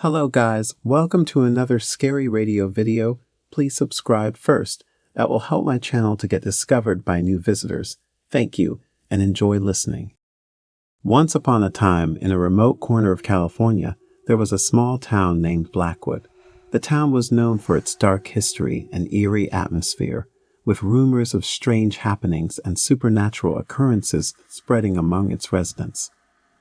Hello guys, welcome to another Scary Radio video. Please subscribe first. That will help my channel to get discovered by new visitors. Thank you, and enjoy listening. Once upon a time, in a remote corner of California, there was a small town named Blackwood. The town was known for its dark history and eerie atmosphere, with rumors of strange happenings and supernatural occurrences spreading among its residents.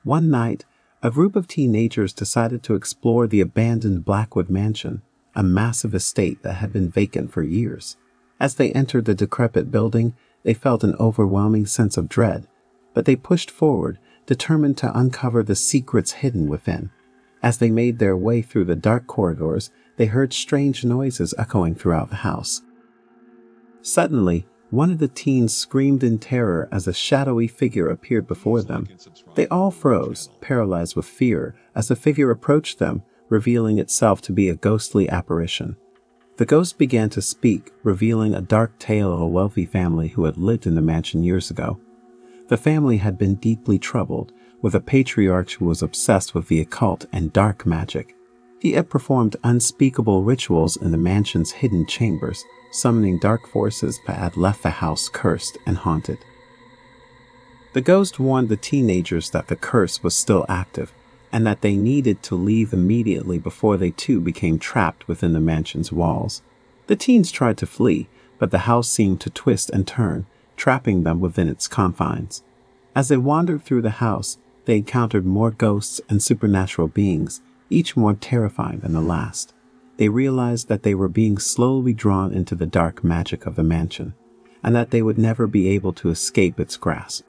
One night, a group of teenagers decided to explore the abandoned Blackwood mansion, a massive estate that had been vacant for years. As they entered the decrepit building, they felt an overwhelming sense of dread, but they pushed forward, determined to uncover the secrets hidden within. As they made their way through the dark corridors, they heard strange noises echoing throughout the house. Suddenly, one of the teens screamed in terror as a shadowy figure appeared before them. They all froze, paralyzed with fear, as the figure approached them, revealing itself to be a ghostly apparition. The ghost began to speak, revealing a dark tale of a wealthy family who had lived in the mansion years ago. The family had been deeply troubled, with a patriarch who was obsessed with the occult and dark magic. He had performed unspeakable rituals in the mansion's hidden chambers, summoning dark forces that had left the house cursed and haunted. The ghost warned the teenagers that the curse was still active, and that they needed to leave immediately before they too became trapped within the mansion's walls. The teens tried to flee, but the house seemed to twist and turn, trapping them within its confines. As they wandered through the house, they encountered more ghosts and supernatural beings, each more terrifying than the last. They realized that they were being slowly drawn into the dark magic of the mansion, and that they would never be able to escape its grasp.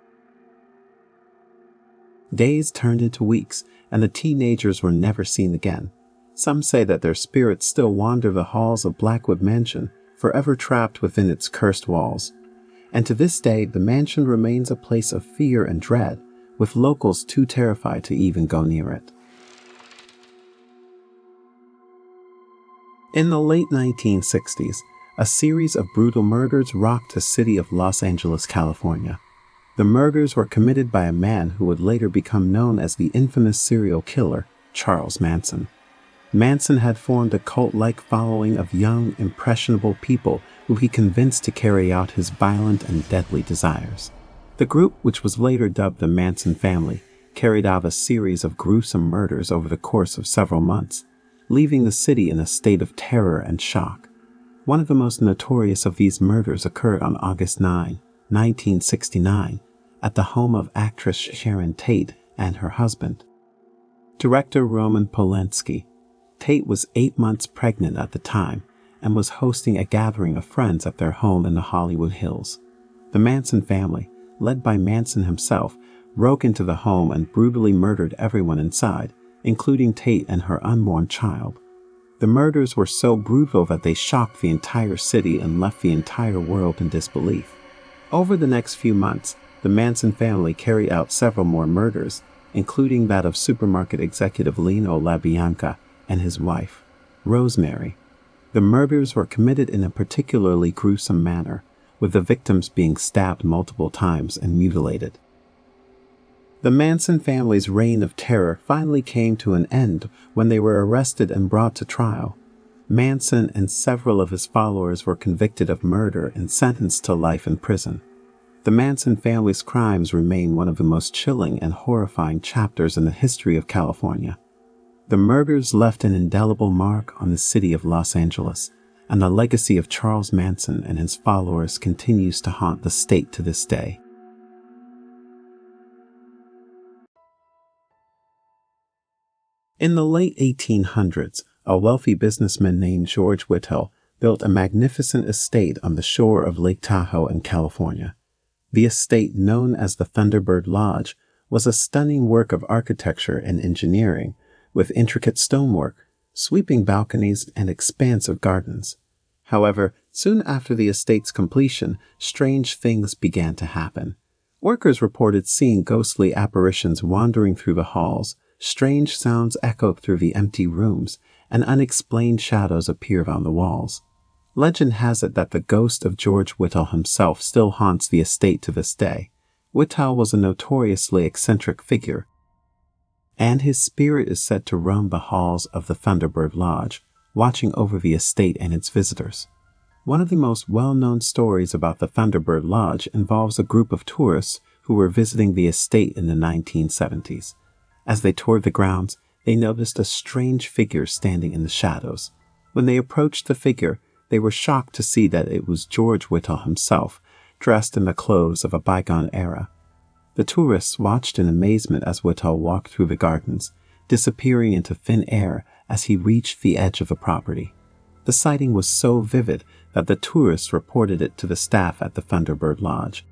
Days turned into weeks, and the teenagers were never seen again. Some say that their spirits still wander the halls of Blackwood Mansion, forever trapped within its cursed walls. And to this day, the mansion remains a place of fear and dread, with locals too terrified to even go near it. In the late 1960s, a series of brutal murders rocked the city of Los Angeles, California. The murders were committed by a man who would later become known as the infamous serial killer, Charles Manson. Manson had formed a cult-like following of young, impressionable people who he convinced to carry out his violent and deadly desires. The group, which was later dubbed the Manson family, carried out a series of gruesome murders over the course of several months, leaving the city in a state of terror and shock. One of the most notorious of these murders occurred on August 9, 1969, at the home of actress Sharon Tate and her husband, director Roman Polanski. Tate was 8 months pregnant at the time and was hosting a gathering of friends at their home in the Hollywood Hills. The Manson family, led by Manson himself, broke into the home and brutally murdered everyone inside, including Tate and her unborn child. The murders were so brutal that they shocked the entire city and left the entire world in disbelief. Over the next few months, the Manson family carried out several more murders, including that of supermarket executive Lino LaBianca and his wife, Rosemary. The murders were committed in a particularly gruesome manner, with the victims being stabbed multiple times and mutilated. The Manson family's reign of terror finally came to an end when they were arrested and brought to trial. Manson and several of his followers were convicted of murder and sentenced to life in prison. The Manson family's crimes remain one of the most chilling and horrifying chapters in the history of California. The murders left an indelible mark on the city of Los Angeles, and the legacy of Charles Manson and his followers continues to haunt the state to this day. In the late 1800s, a wealthy businessman named George Whittle built a magnificent estate on the shore of Lake Tahoe in California. The estate, known as the Thunderbird Lodge, was a stunning work of architecture and engineering, with intricate stonework, sweeping balconies, and expansive gardens. However, soon after the estate's completion, strange things began to happen. Workers reported seeing ghostly apparitions wandering through the halls. Strange sounds echoed through the empty rooms, and unexplained shadows appeared on the walls. Legend has it that the ghost of George Whittle himself still haunts the estate to this day. Whittle was a notoriously eccentric figure. and his spirit is said to roam the halls of the Thunderbird Lodge, watching over the estate and its visitors. One of the most well-known stories about the Thunderbird Lodge involves a group of tourists who were visiting the estate in the 1970s. As they toured the grounds, they noticed a strange figure standing in the shadows. When they approached the figure, they were shocked to see that it was George Whittle himself, dressed in the clothes of a bygone era. The tourists watched in amazement as Whittle walked through the gardens, disappearing into thin air as he reached the edge of the property. The sighting was so vivid that the tourists reported it to the staff at the Thunderbird Lodge,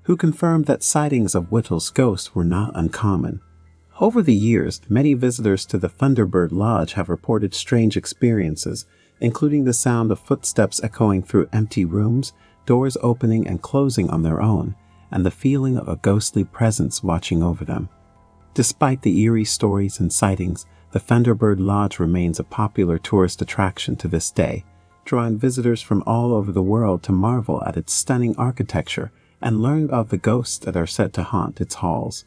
who confirmed that sightings of Whittle's ghost were not uncommon. Over the years, many visitors to the Thunderbird Lodge have reported strange experiences, including the sound of footsteps echoing through empty rooms, doors opening and closing on their own, and the feeling of a ghostly presence watching over them. Despite the eerie stories and sightings, the Thunderbird Lodge remains a popular tourist attraction to this day, drawing visitors from all over the world to marvel at its stunning architecture and learn about the ghosts that are said to haunt its halls.